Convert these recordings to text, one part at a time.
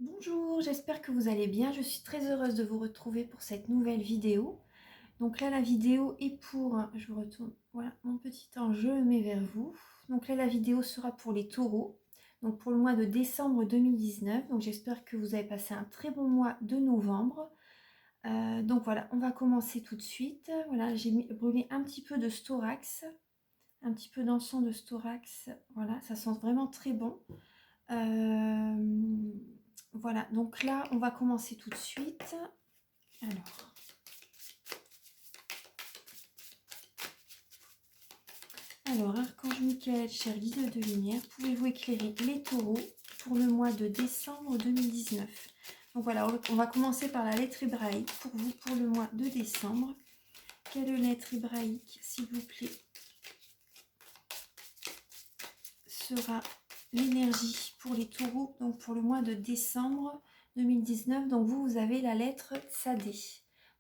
Bonjour, j'espère que vous allez bien. Je suis très heureuse de vous retrouver pour cette nouvelle vidéo. Donc là, la vidéo est pour... Je vous retourne, voilà, mon petit ange, je le mets vers vous. Donc là, la vidéo sera pour les taureaux, donc pour le mois de décembre 2019. Donc j'espère que vous avez passé un très bon mois de novembre. Donc voilà, on va commencer tout de suite. Voilà, j'ai brûlé un petit peu de Storax, un petit peu d'encens de Storax. Voilà, ça sent vraiment très bon. Euh, voilà, donc là, on va commencer tout de suite. Alors Archange Michael, cher guide de lumière, pouvez-vous éclairer les taureaux pour le mois de décembre 2019? Donc voilà, on va commencer par la lettre hébraïque pour vous pour le mois de décembre. Quelle lettre hébraïque, s'il vous plaît, sera l'énergie pour les taureaux, donc pour le mois de décembre 2019? Donc vous avez la lettre Tsadé.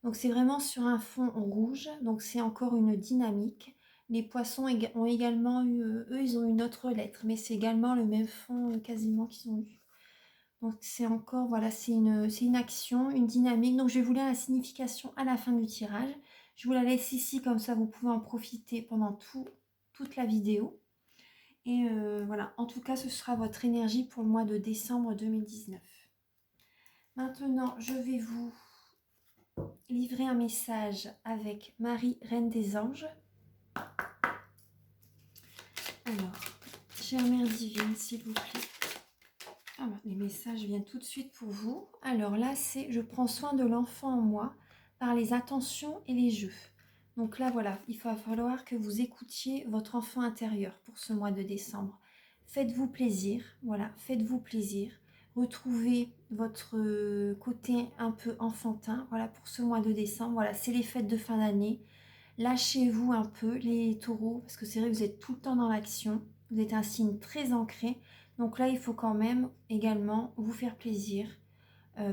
Donc c'est vraiment sur un fond rouge, donc c'est encore une dynamique. Les poissons ont également eu, eux ils ont une autre lettre, mais c'est également le même fond quasiment qu'ils ont eu. Donc c'est encore, voilà, c'est une action, une dynamique. Donc je vais vous lire la signification à la fin du tirage. Je vous la laisse ici, comme ça vous pouvez en profiter pendant toute la vidéo. Et voilà, en tout cas, ce sera votre énergie pour le mois de décembre 2019. Maintenant, je vais vous livrer un message avec Marie, Reine des Anges. Alors, chère Mère Divine, s'il vous plaît. Ah bah, les messages viennent tout de suite pour vous. Alors là, c'est « Je prends soin de l'enfant en moi par les attentions et les jeux ». Donc là, voilà, il va falloir que vous écoutiez votre enfant intérieur pour ce mois de décembre. Faites-vous plaisir, voilà, faites-vous plaisir. Retrouvez votre côté un peu enfantin, voilà, pour ce mois de décembre. Voilà, c'est les fêtes de fin d'année. Lâchez-vous un peu, les taureaux, parce que c'est vrai que vous êtes tout le temps dans l'action. Vous êtes un signe très ancré. Donc là, il faut quand même également vous faire plaisir.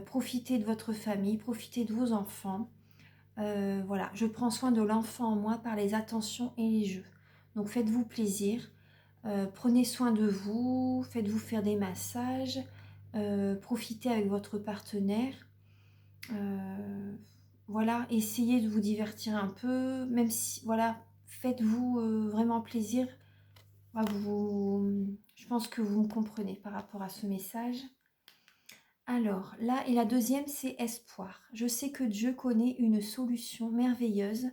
Profitez de votre famille, profitez de vos enfants. Voilà, je prends soin de l'enfant en moi par les attentions et les jeux. Donc faites-vous plaisir. Prenez soin de vous, faites-vous faire des massages. Profitez avec votre partenaire. Voilà, essayez de vous divertir un peu. Même si, voilà, faites-vous vraiment plaisir. Je pense que vous me comprenez par rapport à ce message. Alors, là, et la deuxième, c'est espoir. Je sais que Dieu connaît une solution merveilleuse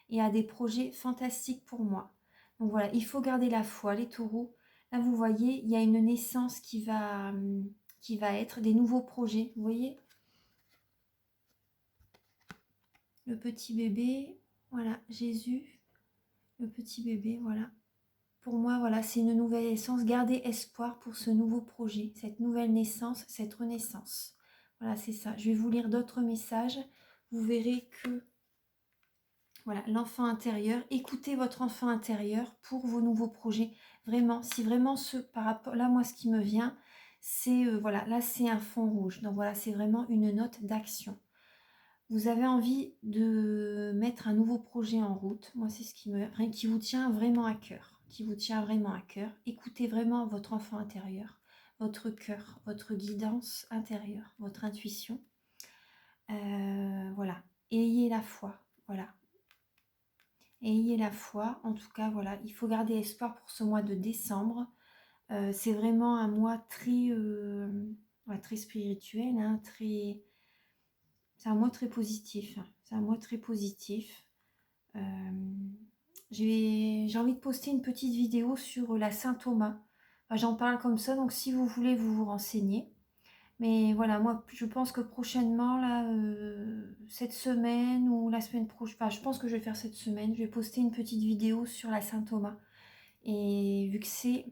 et a des projets fantastiques pour moi. Donc voilà, il faut garder la foi, les taureaux. Là, vous voyez, il y a une naissance qui va être des nouveaux projets. Vous voyez, le petit bébé, voilà, Jésus, le petit bébé, voilà. Pour moi, voilà, c'est une nouvelle naissance. Gardez espoir pour ce nouveau projet, cette nouvelle naissance, cette renaissance. Voilà, c'est ça. Je vais vous lire d'autres messages. Vous verrez que, voilà, l'enfant intérieur. Écoutez votre enfant intérieur pour vos nouveaux projets. Vraiment, si vraiment par rapport, là, moi, ce qui me vient, c'est, voilà, là, c'est un fond rouge. Donc voilà, c'est vraiment une note d'action. Vous avez envie de mettre un nouveau projet en route. Moi, c'est ce qui vous tient vraiment à cœur. Qui vous tient vraiment à cœur. Écoutez vraiment votre enfant intérieur, votre cœur, votre guidance intérieure, votre intuition. Voilà. Ayez la foi. Voilà. Ayez la foi. En tout cas, voilà. Il faut garder espoir pour ce mois de décembre. C'est vraiment un mois très spirituel, hein, très... C'est un mois très positif. C'est un mois très positif. J'ai envie de poster une petite vidéo sur la Saint-Thomas. Enfin, j'en parle comme ça, donc si vous voulez, vous vous renseignez. Mais voilà, moi, je pense que prochainement, là, cette semaine ou la semaine prochaine, enfin, je pense que je vais faire cette semaine, je vais poster une petite vidéo sur la Saint-Thomas. Et vu que c'est...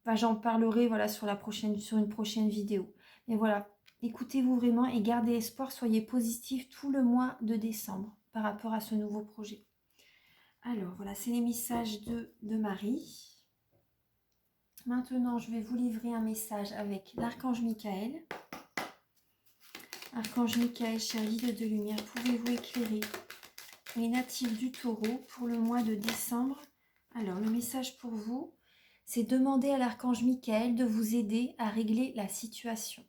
Enfin, j'en parlerai, voilà, sur une prochaine vidéo. Mais voilà, écoutez-vous vraiment et gardez espoir, soyez positif tout le mois de décembre par rapport à ce nouveau projet. Alors, voilà, c'est les messages de Marie. Maintenant, je vais vous livrer un message avec l'archange Michael. Archange Michael, cher guide de lumière, pouvez-vous éclairer les natifs du taureau pour le mois de décembre? Alors, le message pour vous, c'est demander à l'archange Michael de vous aider à régler la situation.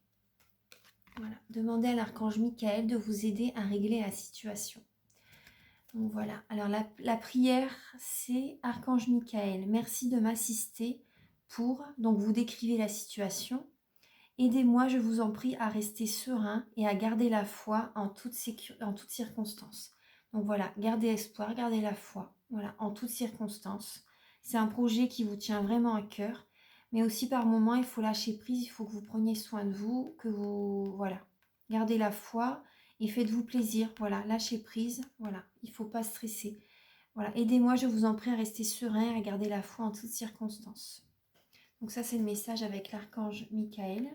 Voilà, demandez à l'archange Michael de vous aider à régler la situation. Donc voilà, alors la prière, c'est archange Michael, merci de m'assister pour, donc vous décrivez la situation. Aidez-moi, je vous en prie, à rester serein et à garder la foi en toutes circonstances. Donc voilà, gardez espoir, gardez la foi, voilà, en toutes circonstances. C'est un projet qui vous tient vraiment à cœur, mais aussi par moments, il faut lâcher prise, il faut que vous preniez soin de vous, que vous, voilà, gardez la foi et faites-vous plaisir, voilà, lâchez prise, voilà, il ne faut pas stresser. Voilà, aidez-moi, je vous en prie, à rester serein et à garder la foi en toutes circonstances. Donc ça, c'est le message avec l'archange Michael.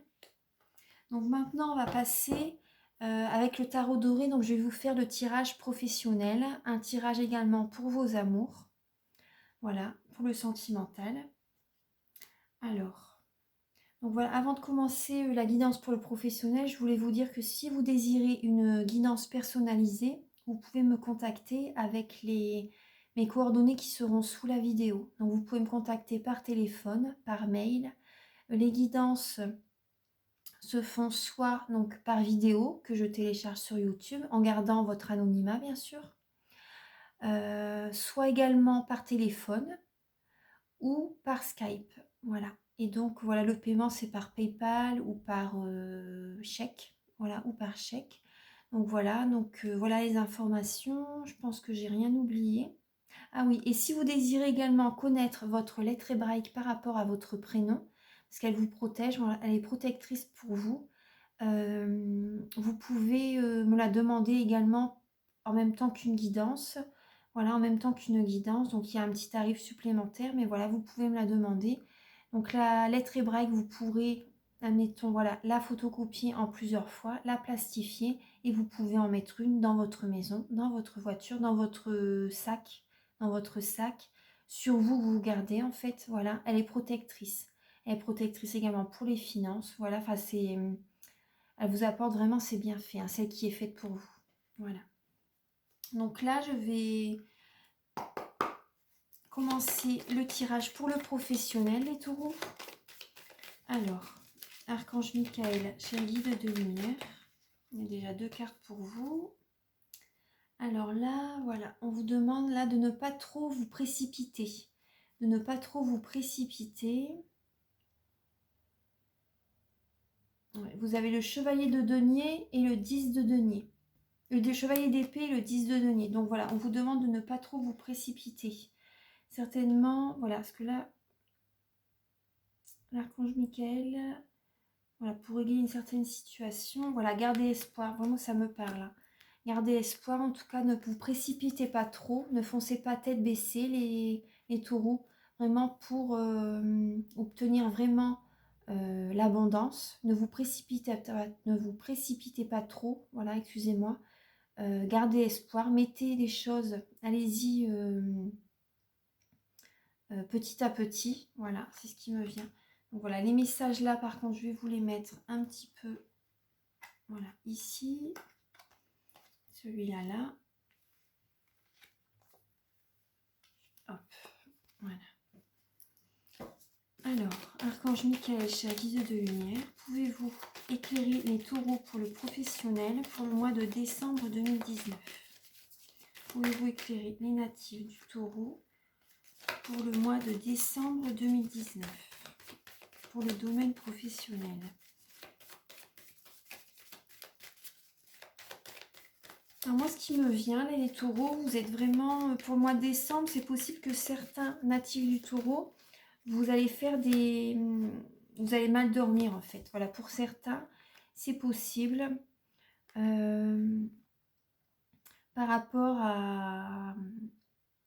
Donc maintenant, on va passer avec le tarot doré. Donc je vais vous faire le tirage professionnel, un tirage également pour vos amours. Voilà, pour le sentimental. Alors, donc voilà, avant de commencer la guidance pour le professionnel, je voulais vous dire que si vous désirez une guidance personnalisée, vous pouvez me contacter avec mes coordonnées qui seront sous la vidéo. Donc vous pouvez me contacter par téléphone, par mail. Les guidances se font soit donc par vidéo que je télécharge sur YouTube en gardant votre anonymat bien sûr, soit également par téléphone ou par Skype. Voilà. Et donc voilà, le paiement c'est par PayPal ou par chèque. Voilà, ou par chèque. Donc voilà, voilà les informations. Je pense que j'ai rien oublié. Ah oui, et si vous désirez également connaître votre lettre hébraïque par rapport à votre prénom, parce qu'elle vous protège, voilà, elle est protectrice pour vous. Vous pouvez me la demander également en même temps qu'une guidance. Voilà, en même temps qu'une guidance. Donc, il y a un petit tarif supplémentaire, mais voilà, vous pouvez me la demander. Donc, la lettre hébraïque, vous pourrez, admettons, voilà, la photocopier en plusieurs fois, la plastifier et vous pouvez en mettre une dans votre maison, dans votre voiture, dans votre sac, Sur vous, vous gardez en fait, voilà, elle est protectrice. Elle est protectrice également pour les finances. Voilà, enfin, elle vous apporte vraiment ses bienfaits, hein, celle qui est faite pour vous. Voilà. Donc là, je vais commencer le tirage pour le professionnel, les taureaux. Alors, archange Michael, cher guide de lumière. Il y a déjà 2 cartes pour vous. Alors là, voilà, on vous demande là de ne pas trop vous précipiter. De ne pas trop vous précipiter. Ouais, vous avez le chevalier de denier et le 10 de denier. Le chevalier d'épée et le 10 de denier. Donc voilà, on vous demande de ne pas trop vous précipiter. Certainement, voilà, parce que là, l'archange Michael, voilà, pour régler une certaine situation, voilà, gardez espoir, vraiment ça me parle. Hein. Gardez espoir, en tout cas, ne vous précipitez pas trop, ne foncez pas tête baissée les taureaux, vraiment pour obtenir vraiment l'abondance. Ne vous précipitez pas trop, voilà, excusez-moi. Gardez espoir, mettez les choses, allez-y petit à petit, voilà, c'est ce qui me vient. Donc voilà, les messages là, par contre, je vais vous les mettre un petit peu, voilà, ici, celui-là, là. Hop, voilà. Alors, archange Michael, cher guide de lumière, pouvez-vous éclairer les taureaux pour le professionnel pour le mois de décembre 2019? Pouvez-vous éclairer les natifs du taureau pour le mois de décembre 2019 pour le domaine professionnel? Alors moi, ce qui me vient, là, les taureaux, vous êtes vraiment, pour le mois de décembre, c'est possible que certains natifs du taureau, vous allez vous allez mal dormir en fait. Voilà, pour certains, c'est possible par rapport à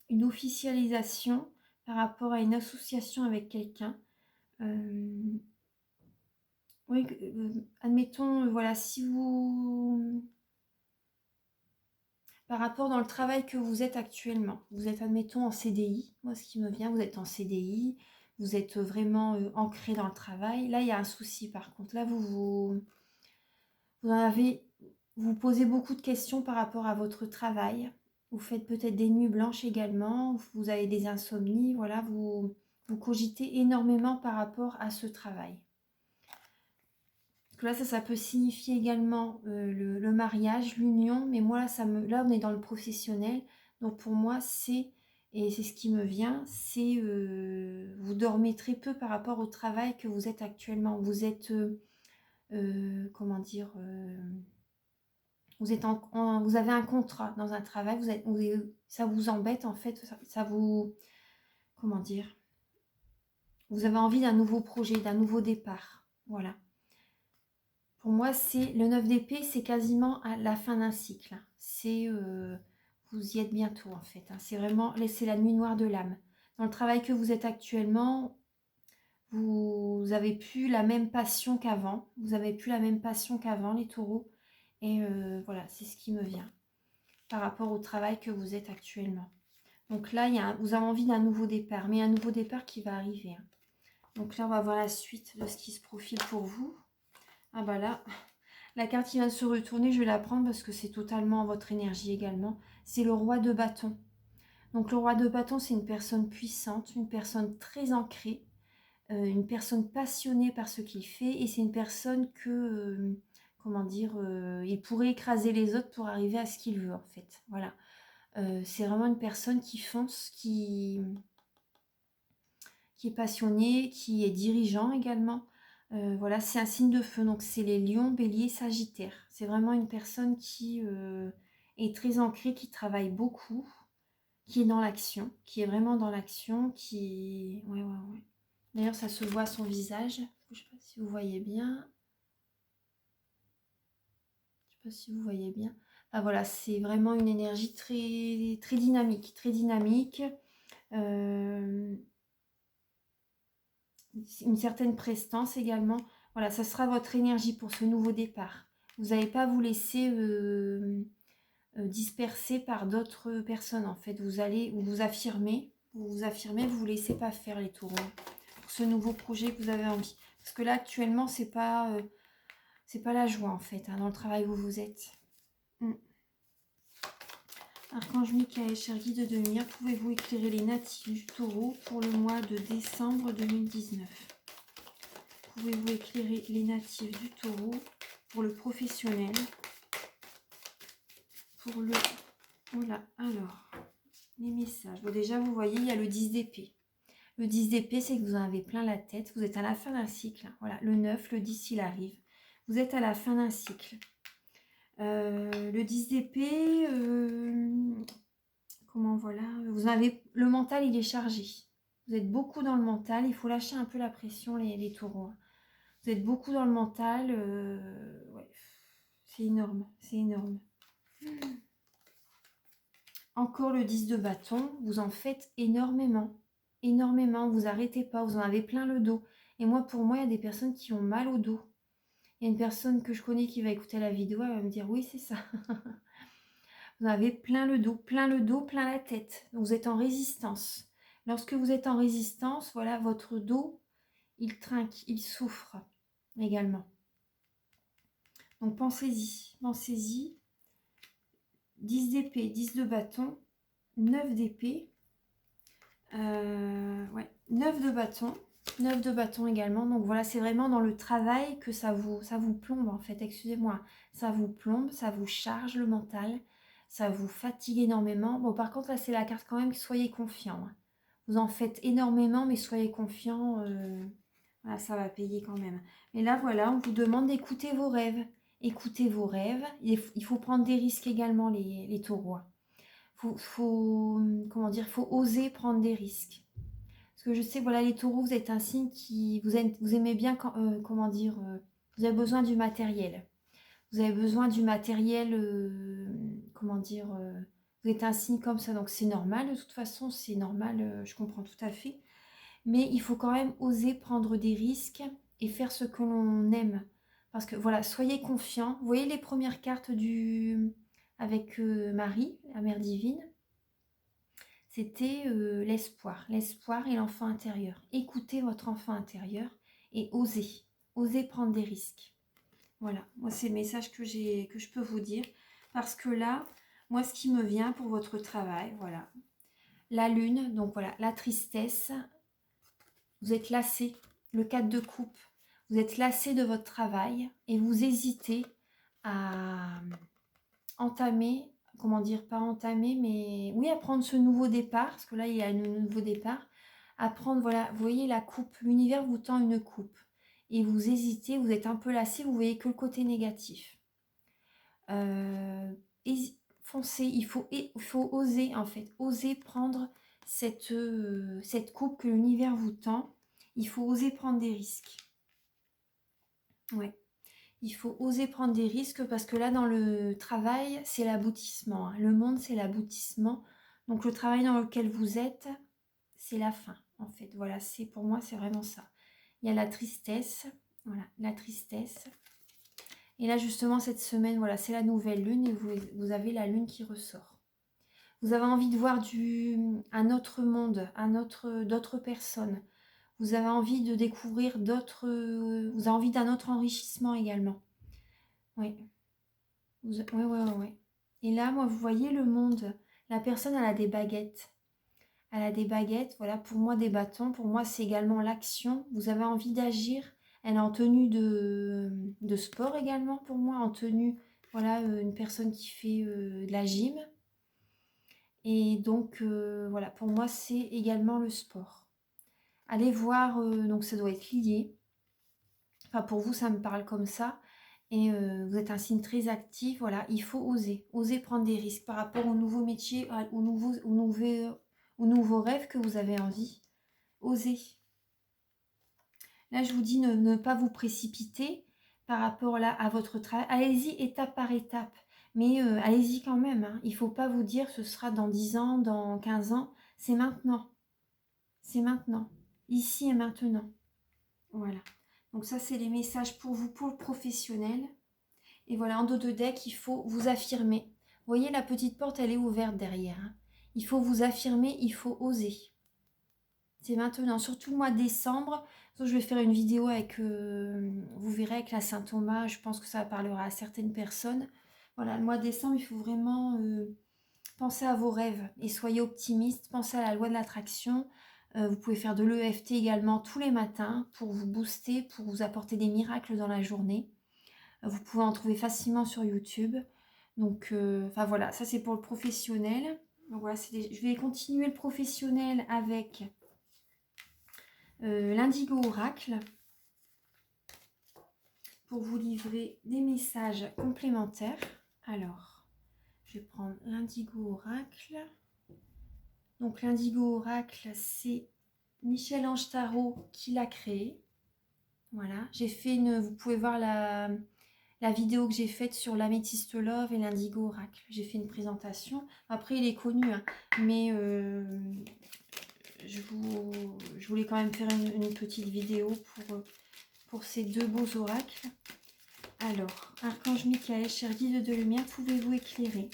une officialisation, par rapport à une association avec quelqu'un. Oui, admettons, voilà, si vous... Par rapport dans le travail que vous êtes actuellement, vous êtes, admettons, en CDI. Moi, ce qui me vient, vous êtes en CDI, vous êtes vraiment ancré dans le travail. Là, il y a un souci, par contre. Là, vous vous posez beaucoup de questions par rapport à votre travail. Vous faites peut-être des nuits blanches également. Vous avez des insomnies. Voilà, Vous cogitez énormément par rapport à ce travail. Parce que là, ça peut signifier également le mariage, l'union. Mais moi, là, on est dans le professionnel. Donc pour moi, et c'est ce qui me vient, c'est vous dormez très peu par rapport au travail que vous êtes actuellement. Vous êtes, comment dire, vous avez un contrat dans un travail, ça vous embête en fait, ça vous, comment dire, vous avez envie d'un nouveau projet, d'un nouveau départ. Voilà. Pour moi, c'est le 9 d'épée, c'est quasiment à la fin d'un cycle. C'est, vous y êtes bientôt en fait. C'est vraiment, c'est la nuit noire de l'âme. Dans le travail que vous êtes actuellement, vous avez plus la même passion qu'avant. Vous avez plus la même passion qu'avant, les taureaux. Et voilà, c'est ce qui me vient par rapport au travail que vous êtes actuellement. Donc là, vous avez envie d'un nouveau départ, mais un nouveau départ qui va arriver. Donc là, on va voir la suite de ce qui se profile pour vous. Ah bah là, la carte qui vient de se retourner, je vais la prendre parce que c'est totalement votre énergie également. C'est le roi de bâton. Donc le roi de bâton, c'est une personne puissante, une personne très ancrée, une personne passionnée par ce qu'il fait. Et c'est une personne que, comment dire, il pourrait écraser les autres pour arriver à ce qu'il veut en fait. Voilà. C'est vraiment une personne qui fonce, qui est passionné, qui est dirigeant également. Voilà, c'est un signe de feu, donc c'est les lions, béliers, sagittaires. C'est vraiment une personne qui est très ancrée, qui travaille beaucoup, qui est dans l'action, qui est vraiment dans l'action, qui... Ouais, ouais, ouais. D'ailleurs, ça se voit à son visage. Je ne sais pas si vous voyez bien. Je ne sais pas si vous voyez bien. Ah, voilà, c'est vraiment une énergie très, très dynamique, très dynamique. Une certaine prestance également. Voilà, ça sera votre énergie pour ce nouveau départ. Vous n'allez pas vous laisser disperser par d'autres personnes en fait. Vous allez vous affirmer, vous vous laissez pas faire les taureaux pour ce nouveau projet que vous avez envie. Parce que là actuellement c'est pas la joie en fait dans le travail où vous êtes. Archange Michael, cher guide de lumière, pouvez-vous éclairer les natifs du taureau pour le mois de décembre 2019? Pouvez-vous éclairer les natifs du taureau pour le professionnel? Pour le... Voilà, alors, les messages. Bon, déjà, vous voyez, il y a le 10 d'épée. Le 10 d'épée, c'est que vous en avez plein la tête. Vous êtes à la fin d'un cycle. Voilà, le 9, le 10, il arrive. Vous êtes à la fin d'un cycle. Le 10 d'épée, comment voilà, vous avez le mental, il est chargé. Vous êtes beaucoup dans le mental. Il faut lâcher un peu la pression, les taureaux. Vous êtes beaucoup dans le mental. Ouais, c'est énorme, c'est énorme. Encore le 10 de bâton, vous en faites énormément. Énormément, vous arrêtez pas, vous en avez plein le dos. Et moi, pour moi, il y a des personnes qui ont mal au dos. Il y a une personne que je connais qui va écouter la vidéo, elle va me dire oui, c'est ça. Vous en avez plein le dos, plein le dos, plein la tête. Donc vous êtes en résistance. Lorsque vous êtes en résistance, voilà, votre dos, il trinque, il souffre également. Donc pensez-y, pensez-y. 10 d'épée, 10 de bâton, 9 d'épée, ouais, 9 de bâton, 9 de bâton également. Donc voilà, c'est vraiment dans le travail que ça vous plombe en fait, excusez-moi. Ça vous plombe, ça vous charge le mental, ça vous fatigue énormément. Bon, par contre, là, c'est la carte quand même, soyez confiants. Vous en faites énormément, mais soyez confiants, voilà, ça va payer quand même. Mais là, voilà, on vous demande d'écouter vos rêves. Écoutez vos rêves. Il faut prendre des risques également, les taureaux. Comment dire, faut oser prendre des risques. Parce que je sais, voilà, les taureaux, vous êtes un signe qui, vous aimez bien, comment dire, vous avez besoin du matériel. Vous avez besoin du matériel, comment dire, vous êtes un signe comme ça, donc c'est normal, de toute façon, c'est normal, je comprends tout à fait. Mais il faut quand même oser prendre des risques et faire ce que l'on aime. Parce que voilà, soyez confiants. Vous voyez les premières cartes avec Marie, la mère divine, c'était l'espoir. L'espoir et l'enfant intérieur. Écoutez votre enfant intérieur et osez. Osez prendre des risques. Voilà, moi c'est le message que je peux vous dire. Parce que là, moi ce qui me vient pour votre travail, voilà. La lune, donc voilà, la tristesse, Vous êtes lassé. Le 4 de coupe. Vous êtes lassé de votre travail et vous hésitez à entamer, comment dire, pas entamer, mais oui, à prendre ce nouveau départ, parce que là, il y a un nouveau départ. À prendre, voilà, vous voyez la coupe. L'univers vous tend une coupe. Et vous hésitez, vous êtes un peu lassé, vous voyez que le côté négatif. Foncez, il faut oser en fait, oser prendre cette coupe que l'univers vous tend. Il faut oser prendre des risques. Ouais, il faut oser prendre des risques parce que là dans le travail, c'est l'aboutissement, hein. Le monde, c'est l'aboutissement. Donc le travail dans lequel vous êtes, c'est la fin en fait. Voilà, c'est pour moi, c'est vraiment ça. Il y a la tristesse, voilà, la tristesse. Et là, justement, cette semaine, voilà, c'est la nouvelle lune et vous avez la lune qui ressort. Vous avez envie de voir un autre monde, d'autres personnes. Vous avez envie de découvrir d'autres... Vous avez envie d'un autre enrichissement également. Oui. Oui. Et là, moi, vous voyez le monde. La personne, elle a des baguettes. Elle a des baguettes, voilà, pour moi, des bâtons. Pour moi, c'est également l'action. Vous avez envie d'agir. Elle est en tenue de sport également, pour moi. En tenue, voilà, une personne qui fait de la gym. Et donc, voilà, pour moi, c'est également le sport. Allez voir, donc ça doit être lié. Enfin, pour vous, ça me parle comme ça. Et vous êtes un signe très actif. Voilà, il faut oser prendre des risques par rapport aux nouveaux métiers, aux nouveaux rêves que vous avez envie. Osez. Là, je vous dis ne pas vous précipiter par rapport là à votre travail. Allez-y étape par étape. Mais allez-y quand même, hein. Il ne faut pas vous dire ce sera dans 10 ans, dans 15 ans. C'est maintenant. C'est maintenant. Ici et maintenant. Voilà. Donc ça, c'est les messages pour vous, pour le professionnel. Et voilà, en dos de deck, il faut vous affirmer. Vous voyez, la petite porte, elle est ouverte derrière, hein. Il faut vous affirmer, il faut oser. C'est maintenant, surtout le mois de décembre. Je vais faire une vidéo avec, vous verrez, avec la Saint-Thomas. Je pense que ça parlera à certaines personnes. Voilà, le mois de décembre, il faut vraiment penser à vos rêves et soyez optimiste. Pensez à la loi de l'attraction. Vous pouvez faire de l'EFT également tous les matins pour vous booster, pour vous apporter des miracles dans la journée. Vous pouvez en trouver facilement sur YouTube. Donc, enfin voilà, ça c'est pour le professionnel. Donc voilà, je vais continuer le professionnel avec l'Indigo Oracle pour vous livrer des messages complémentaires. Alors, je vais prendre l'Indigo Oracle. Donc l'Indigo Oracle, c'est Michel-Ange Tarot qui l'a créé. Voilà, j'ai fait vous pouvez voir la vidéo que j'ai faite sur l'améthyste love et l'Indigo Oracle. J'ai fait une présentation. Après, il est connu, hein, mais je voulais quand même faire une petite vidéo pour ces deux beaux oracles. Alors, Archange Michael, cher guide de lumière, pouvez-vous éclairer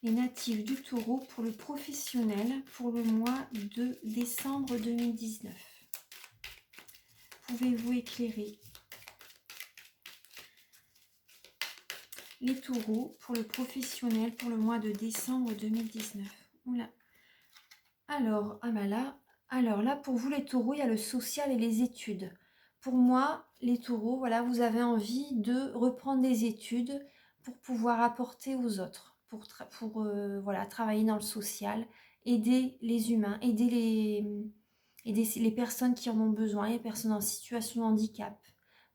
les natifs du Taureau pour le professionnel pour le mois de décembre 2019? Pouvez-vous éclairer les taureaux pour le professionnel pour le mois de décembre 2019? Oula. Alors, alors là, pour vous les taureaux, il y a le social et les études. Pour moi, les taureaux, voilà, vous avez envie de reprendre des études pour pouvoir apporter aux autres, pour voilà, travailler dans le social, aider les humains, aider les personnes qui en ont besoin, les personnes en situation de handicap.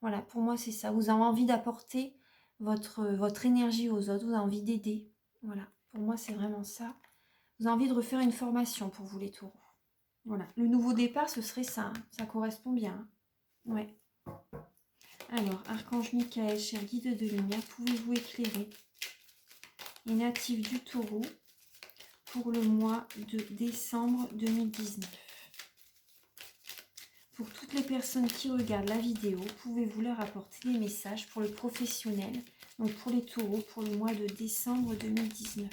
Voilà, pour moi, c'est ça. Vous avez envie d'apporter votre énergie aux autres, vous avez envie d'aider. Voilà, pour moi, c'est vraiment ça. Vous avez envie de refaire une formation pour vous, les taureaux. Voilà, le nouveau départ, ce serait ça. Hein. Ça correspond bien. Hein. Ouais. Alors, Archange Michael, cher guide de lumière, pouvez-vous éclairer les natifs du Taureau pour le mois de décembre 2019? Pour toutes les personnes qui regardent la vidéo, pouvez-vous leur apporter des messages pour le professionnel, donc pour les taureaux, pour le mois de décembre 2019?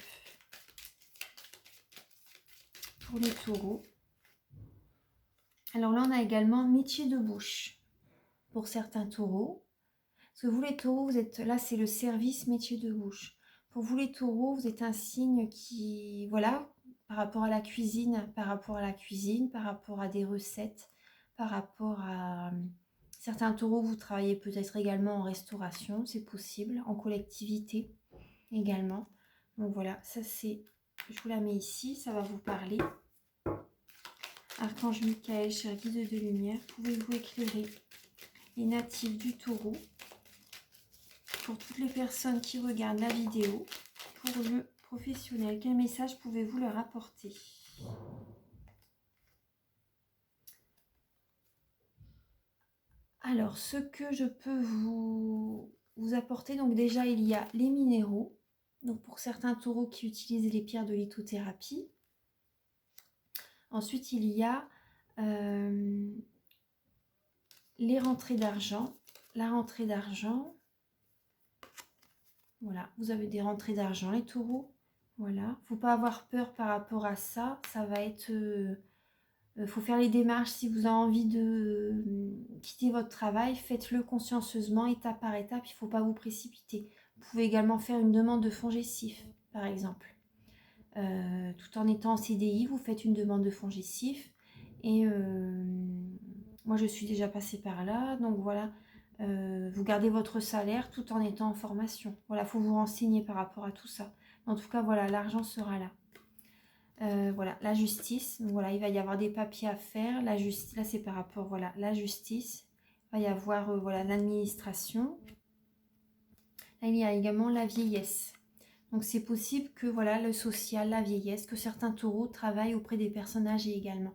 Pour les taureaux. Alors là, on a également métier de bouche pour certains taureaux. Parce que vous les taureaux, vous êtes là, c'est le service métier de bouche. Pour vous les taureaux, vous êtes un signe qui, voilà, par rapport à la cuisine, par rapport à des recettes, par rapport à certains taureaux, vous travaillez peut-être également en restauration, c'est possible, en collectivité également. Donc voilà, ça c'est, je vous la mets ici, ça va vous parler. Archange Michael, cher guide de lumière, pouvez-vous éclairer les natifs du taureau pour toutes les personnes qui regardent la vidéo, pour le professionnel? Quel message pouvez-vous leur apporter? Alors, ce que je peux vous apporter, donc déjà, il y a les minéraux. Donc, pour certains taureaux qui utilisent les pierres de lithothérapie. Ensuite, il y a les rentrées d'argent. La rentrée d'argent, voilà, vous avez des rentrées d'argent, les taureaux. Voilà, il ne faut pas avoir peur par rapport à ça. Ça va être... faut faire les démarches. Si vous avez envie de quitter votre travail, faites-le consciencieusement, étape par étape. Il ne faut pas vous précipiter. Vous pouvez également faire une demande de fonds gestif, par exemple. Tout en étant en CDI, vous faites une demande de fonds gestif. Et moi, je suis déjà passée par là. Donc voilà, vous gardez votre salaire tout en étant en formation. Voilà, il faut vous renseigner par rapport à tout ça. En tout cas, voilà, l'argent sera là. Voilà, la justice. Donc voilà, il va y avoir des papiers à faire. La justice, là, c'est par rapport, voilà, la justice. Il va y avoir, voilà, l'administration. Là, il y a également la vieillesse. Donc, c'est possible que, voilà, le social, la vieillesse, que certains taureaux travaillent auprès des personnes âgées également.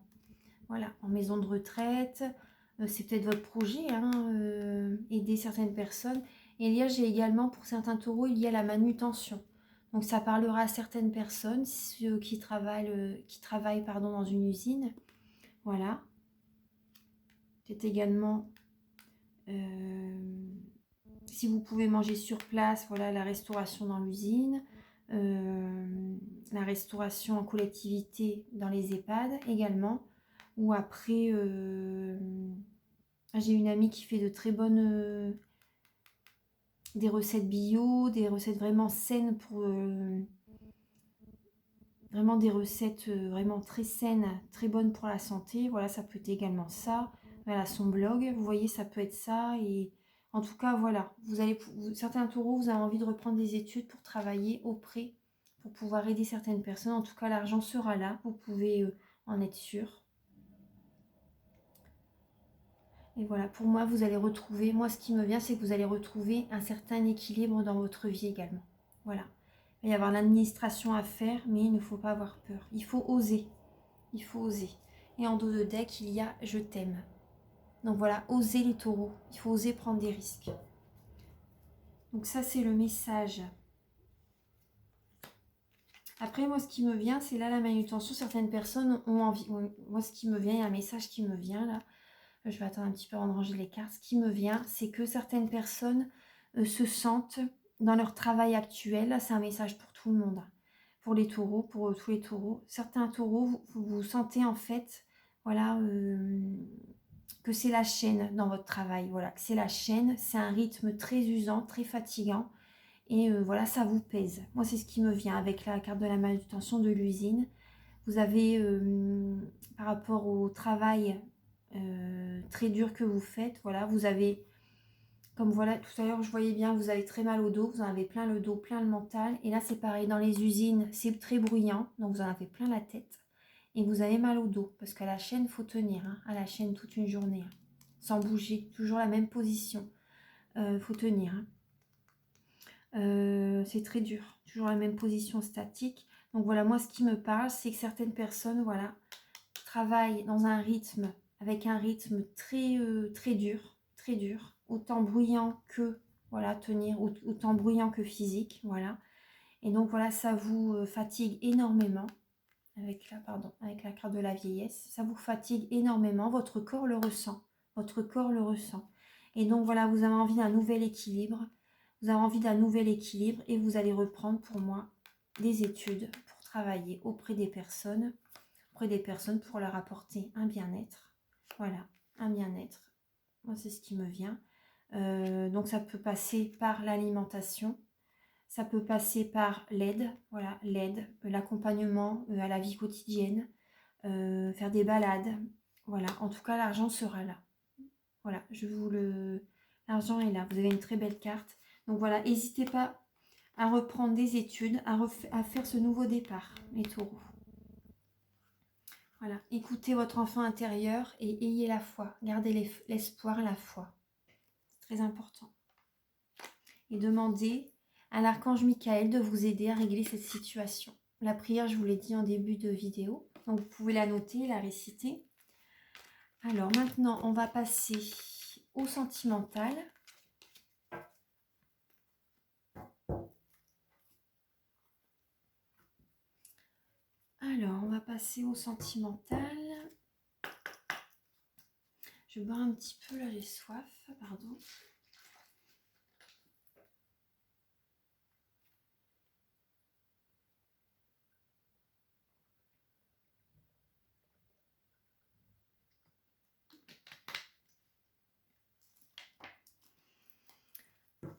Voilà, en maison de retraite. C'est peut-être votre projet, hein, aider certaines personnes. Et j'ai également, pour certains taureaux, il y a la manutention. Donc, ça parlera à certaines personnes, ceux qui travaillent pardon, dans une usine. Voilà. C'est également, si vous pouvez manger sur place, voilà, la restauration dans l'usine. La restauration en collectivité dans les EHPAD également. Ou après, j'ai une amie qui fait de très bonnes... des recettes bio, des recettes vraiment saines pour... vraiment des recettes vraiment très saines, très bonnes pour la santé. Voilà, ça peut être également ça. Voilà, son blog, vous voyez, ça peut être ça. Et en tout cas, voilà, certains taureaux, vous avez envie de reprendre des études pour travailler auprès, pour pouvoir aider certaines personnes. En tout cas, l'argent sera là, vous pouvez en être sûr. Et voilà, pour moi, vous allez retrouver, moi ce qui me vient, c'est que vous allez retrouver un certain équilibre dans votre vie également. Voilà. Il va y avoir l'administration à faire, mais il ne faut pas avoir peur. Il faut oser. Il faut oser. Et en dos de deck, il y a je t'aime. Donc voilà, oser les taureaux. Il faut oser prendre des risques. Donc ça, c'est le message. Après, moi, ce qui me vient, c'est là la manutention. Certaines personnes ont envie. Moi, ce qui me vient, il y a un message qui me vient là. Je vais attendre un petit peu avant de ranger les cartes. Ce qui me vient, c'est que certaines personnes se sentent dans leur travail actuel. Là, c'est un message pour tout le monde. Pour les taureaux, pour tous les taureaux. Certains taureaux, vous sentez en fait, voilà, que c'est la chaîne dans votre travail. Voilà, que c'est la chaîne. C'est un rythme très usant, très fatigant. Et voilà, ça vous pèse. Moi, c'est ce qui me vient avec la carte de la manutention de l'usine. Vous avez, par rapport au travail très dur que vous faites, voilà, vous avez, comme voilà, tout à l'heure, je voyais bien, vous avez très mal au dos, vous en avez plein le dos, plein le mental. Et là, c'est pareil, dans les usines, c'est très bruyant, donc vous en avez plein la tête. Et vous avez mal au dos, parce qu'à la chaîne, il faut tenir, hein, à la chaîne toute une journée, hein, sans bouger, toujours la même position. Faut tenir. Hein. C'est très dur, toujours la même position statique. Donc voilà, moi, ce qui me parle, c'est que certaines personnes, voilà, travaillent dans un rythme, avec un rythme très dur, autant bruyant que, voilà, tenir, autant bruyant que physique, voilà. Et donc voilà, ça vous fatigue énormément, avec la carte de la vieillesse, ça vous fatigue énormément, votre corps le ressent, Et donc voilà, vous avez envie d'un nouvel équilibre, et vous allez reprendre pour moi des études pour travailler auprès des personnes pour leur apporter un bien-être. Voilà, un bien-être. Moi, c'est ce qui me vient. Donc, ça peut passer par l'alimentation. Ça peut passer par l'aide, voilà, l'aide, l'accompagnement à la vie quotidienne, faire des balades, Voilà, en tout cas, l'argent sera là. Voilà, l'argent est là. Vous avez une très belle carte. Donc voilà, n'hésitez pas à reprendre des études, à faire ce nouveau départ, les taureaux. Voilà, écoutez votre enfant intérieur et ayez la foi. Gardez l'espoir, la foi. C'est très important. Et demandez à l'archange Michael de vous aider à régler cette situation. La prière, je vous l'ai dit en début de vidéo. Donc vous pouvez la noter, la réciter. Alors maintenant, on va passer au sentimental. Alors, on va passer au sentimental. Je bois un petit peu, là j'ai soif, pardon.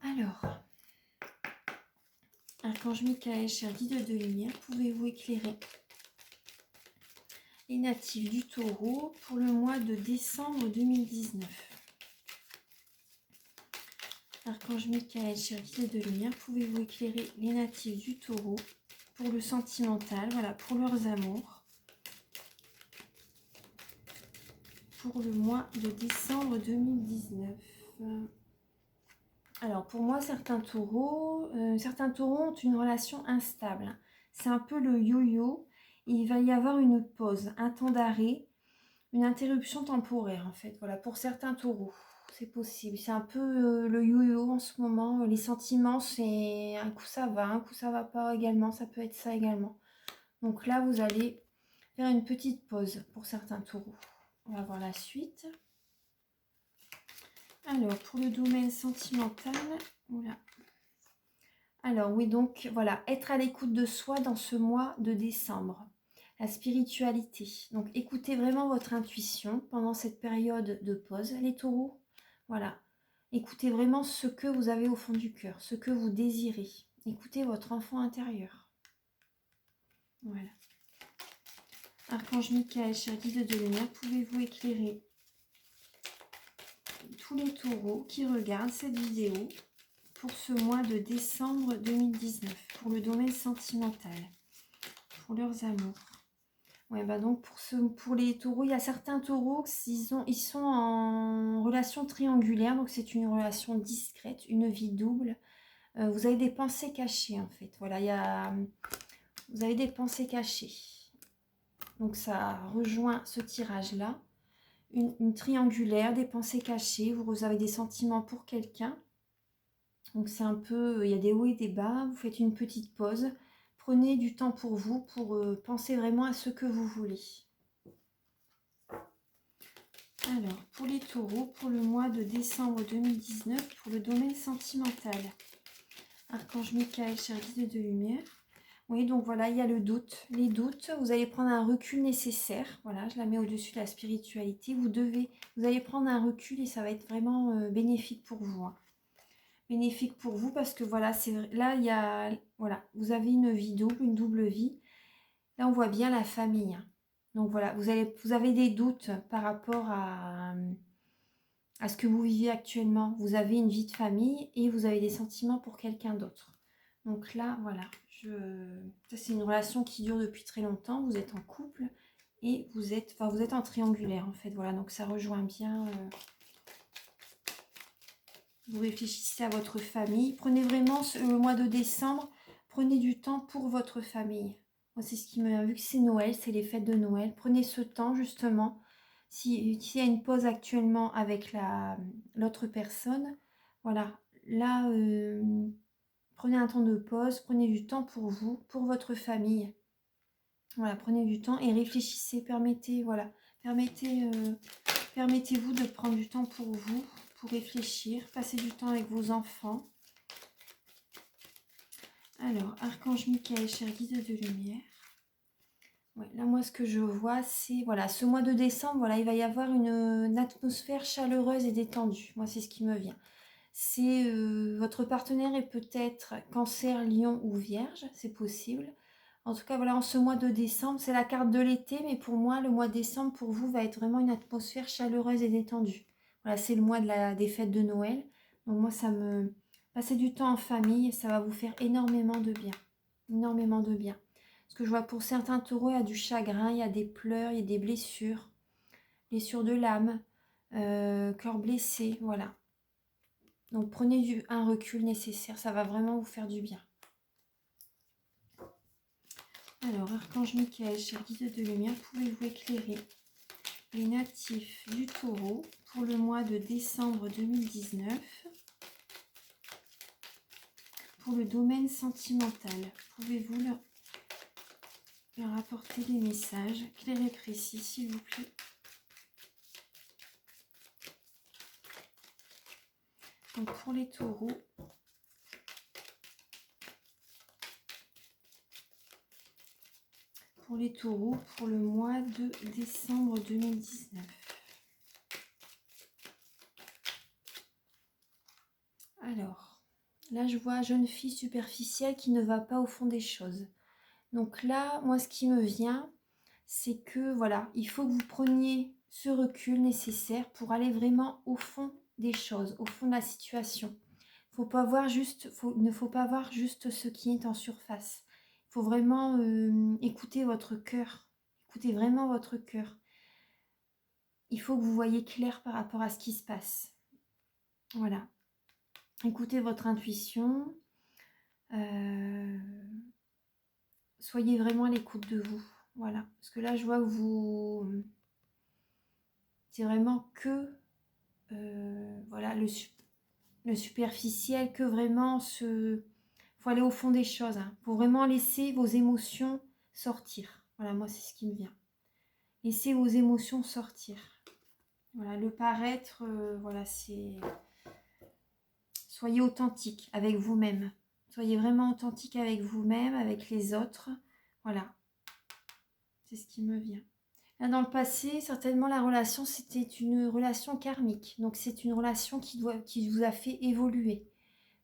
Alors, archange Michael, cher guide de lumière, pouvez-vous éclairer les natifs du taureau pour le mois de décembre 2019? Archange Michael, cher guide de lumière, pouvez-vous éclairer les natifs du taureau pour le sentimental, voilà, pour leurs amours, pour le mois de décembre 2019? Alors pour moi, certains taureaux ont une relation instable. C'est un peu le yo-yo. Il va y avoir une pause, un temps d'arrêt, une interruption temporaire en fait. Voilà, pour certains taureaux, c'est possible. C'est un peu le yo-yo en ce moment. Les sentiments, c'est un coup ça va, un coup ça va pas également. Ça peut être ça également. Donc là, vous allez faire une petite pause pour certains taureaux. On va voir la suite. Alors, pour le domaine sentimental, oula. Alors oui, donc voilà, être à l'écoute de soi dans ce mois de décembre. La spiritualité. Donc écoutez vraiment votre intuition pendant cette période de pause, les taureaux. Voilà, écoutez vraiment ce que vous avez au fond du cœur, ce que vous désirez. Écoutez votre enfant intérieur. Voilà. Archange Michael, cher guide de lumière, pouvez-vous éclairer tous les taureaux qui regardent cette vidéo pour ce mois de décembre 2019, pour le domaine sentimental, pour leurs amours? Ouais, bah donc pour les taureaux, il y a certains taureaux ils sont en relation triangulaire, donc c'est une relation discrète, une vie double. Vous avez des pensées cachées en fait. Voilà, vous avez des pensées cachées. Donc ça rejoint ce tirage-là. Une triangulaire, des pensées cachées, vous avez des sentiments pour quelqu'un. Donc c'est un peu, il y a des hauts et des bas, vous faites une petite pause. Prenez du temps pour vous, pour penser vraiment à ce que vous voulez. Alors, pour les taureaux, pour le mois de décembre 2019, pour le domaine sentimental. Archange Michael, cher guide de lumière. Oui, donc voilà, il y a le doute. Les doutes, vous allez prendre un recul nécessaire. Voilà, je la mets au-dessus de la spiritualité. Vous allez prendre un recul et ça va être vraiment bénéfique pour vous. Hein. Bénéfique pour vous parce que voilà, là, voilà, vous avez une vie double, une double vie. Là, on voit bien la famille. Hein. Donc voilà, vous avez des doutes par rapport à ce que vous vivez actuellement. Vous avez une vie de famille et vous avez des sentiments pour quelqu'un d'autre. Donc là, voilà, ça c'est une relation qui dure depuis très longtemps. Vous êtes en couple et vous êtes en triangulaire en fait. Voilà, donc ça rejoint bien. Vous réfléchissez à votre famille. Prenez vraiment le mois de décembre. Prenez du temps pour votre famille. Moi, c'est ce qui me... Vu que c'est Noël, c'est les fêtes de Noël. Prenez ce temps justement. S'il y a une pause actuellement avec l'autre personne, voilà. Là, prenez un temps de pause. Prenez du temps pour vous, pour votre famille. Voilà, prenez du temps et réfléchissez. Permettez-vous de prendre du temps pour vous, pour réfléchir, passer du temps avec vos enfants. Alors, Archange Michael, cher guide de lumière. Ouais, là, moi, ce que je vois, c'est, voilà, ce mois de décembre, voilà, il va y avoir une atmosphère chaleureuse et détendue. Moi, c'est ce qui me vient. Votre partenaire est peut-être Cancer, Lion ou Vierge, c'est possible. En tout cas, voilà, en ce mois de décembre, c'est la carte de l'été, mais pour moi, le mois de décembre, pour vous, va être vraiment une atmosphère chaleureuse et détendue. Voilà, c'est le mois des fêtes de Noël. Donc moi, passer du temps en famille, ça va vous faire énormément de bien. Énormément de bien. Parce que je vois pour certains taureaux, il y a du chagrin, il y a des pleurs, il y a des blessures. Blessures de l'âme, cœur blessé, voilà. Donc prenez un recul nécessaire, ça va vraiment vous faire du bien. Alors, Archange Michael, cher guide de lumière, pouvez-vous éclairer les natifs du Taureau pour le mois de décembre 2019 pour le domaine sentimental? Pouvez-vous leur apporter des messages clairs et précis, s'il vous plaît? Donc pour les taureaux, pour le mois de décembre 2019. Alors, là je vois jeune fille superficielle qui ne va pas au fond des choses. Donc là, moi ce qui me vient, c'est que voilà, il faut que vous preniez ce recul nécessaire pour aller vraiment au fond des choses, au fond de la situation. Il ne faut pas voir juste ce qui est en surface. Il faut vraiment écouter votre cœur. Écoutez vraiment votre cœur. Il faut que vous voyez clair par rapport à ce qui se passe. Voilà. Écoutez votre intuition. Soyez vraiment à l'écoute de vous. Voilà. Parce que là, je vois que vous... C'est vraiment que... voilà, le superficiel, que vraiment ce... faut aller au fond des choses. Hein. Faut vraiment laisser vos émotions sortir. Voilà, moi, c'est ce qui me vient. Laissez vos émotions sortir. Voilà, le paraître, voilà, c'est... Soyez authentique avec vous-même. Soyez vraiment authentique avec vous-même, avec les autres. Voilà. C'est ce qui me vient. Là, dans le passé, certainement, la relation, c'était une relation karmique. Donc, c'est une relation qui vous a fait évoluer,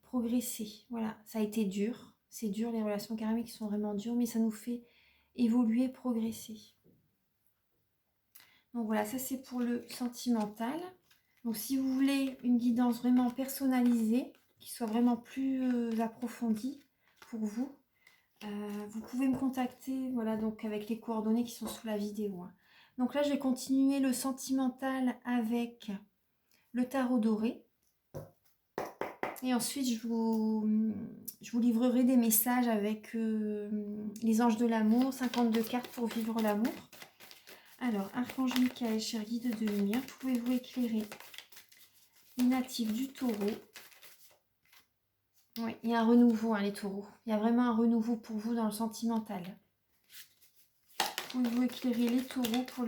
progresser. Voilà, ça a été dur. C'est dur, les relations karmiques sont vraiment dures, mais ça nous fait évoluer, progresser. Donc, voilà, ça, c'est pour le sentimental. Donc, si vous voulez une guidance vraiment personnalisée, qui soit vraiment plus approfondie pour vous, vous pouvez me contacter, voilà, donc avec les coordonnées qui sont sous la vidéo. Hein. Donc là, je vais continuer le sentimental avec le tarot doré. Et ensuite, je vous livrerai des messages avec les anges de l'amour, 52 cartes pour vivre l'amour. Alors, Archange Michael, cher guide de lumière, pouvez-vous éclairer les natifs du taureau? Oui, il y a un renouveau, hein, les taureaux. Il y a vraiment un renouveau pour vous dans le sentimental. Pouvez-vous éclairer les taureaux pour le